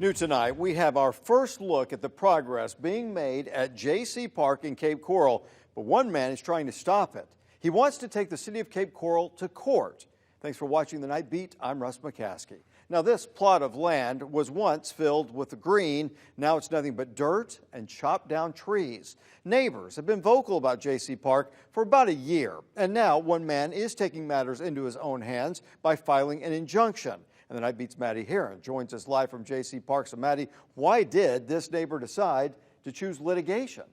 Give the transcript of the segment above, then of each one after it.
New tonight, we have our first look at the progress being made at Jaycee Park in Cape Coral, but one man is trying to stop it. He wants to take the city of Cape Coral to court. Thanks for watching the Night Beat. I'm Russ McCaskey. Now, this plot of land was once filled with green. Now it's nothing but dirt and chopped down trees. Neighbors have been vocal about Jaycee Park for about a year, and now one man is taking matters into his own hands by filing an injunction. And the Night Beat's Maddie Herron joins us live from Jaycee Park. So, Maddie, why did this neighbor decide to choose litigation?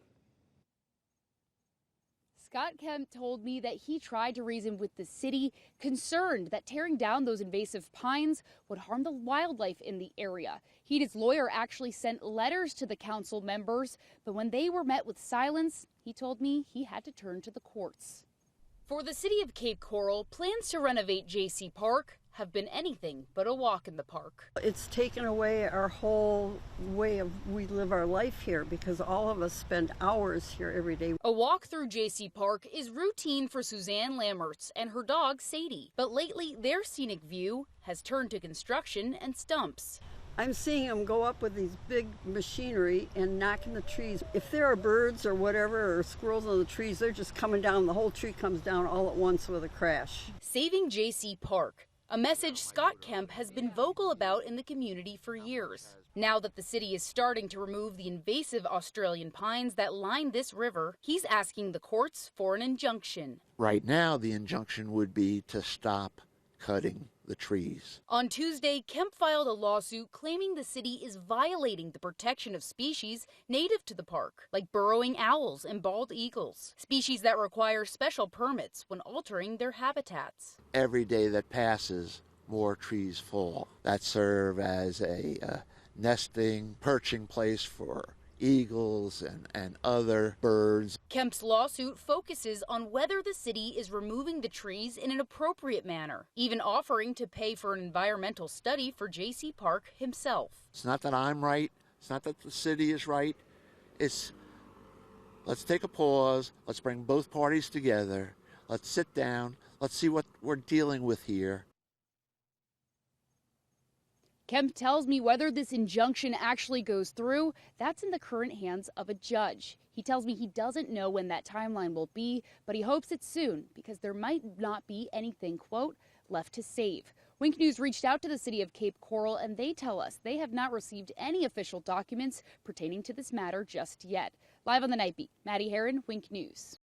Scott Kemp told me that he tried to reason with the city, concerned that tearing down those invasive pines would harm the wildlife in the area. He and his lawyer actually sent letters to the council members, but when they were met with silence, he told me he had to turn to the courts. For the city of Cape Coral, plans to renovate Jaycee Park have been anything but a walk in the park. It's taken away our whole way of we live our life here because all of us spend hours here every day. A walk through Jaycee Park is routine for Suzanne Lammerts and her dog Sadie, but lately their scenic view has turned to construction and stumps. I'm seeing them go up with these big machinery and knocking the trees. If there are birds or whatever or squirrels on the trees, they're just coming down. The whole tree comes down all at once with a crash. Saving Jaycee Park, a message Scott Kemp has been vocal about in the community for years. Now that the city is starting to remove the invasive Australian pines that line this river, he's asking the courts for an injunction. Right now, the injunction would be to stop cutting the trees. On Tuesday, Kemp filed a lawsuit claiming the city is violating the protection of species native to the park, like burrowing owls and bald eagles, species that require special permits when altering their habitats. Every day that passes, more trees fall that serve as a nesting, perching place for eagles and other birds. Kemp's lawsuit focuses on whether the city is removing the trees in an appropriate manner, even offering to pay for an environmental study for Jaycee Park himself. It's not that I'm right. It's not that the city is right. It's let's take a pause. Let's bring both parties together. Let's sit down. Let's see what we're dealing with here. Kemp tells me whether this injunction actually goes through, that's in the current hands of a judge. He tells me he doesn't know when that timeline will be, but he hopes it's soon because there might not be anything, quote, left to save. Wink News reached out to the city of Cape Coral and they tell us they have not received any official documents pertaining to this matter just yet. Live on the Night Beat, Maddie Herron, Wink News.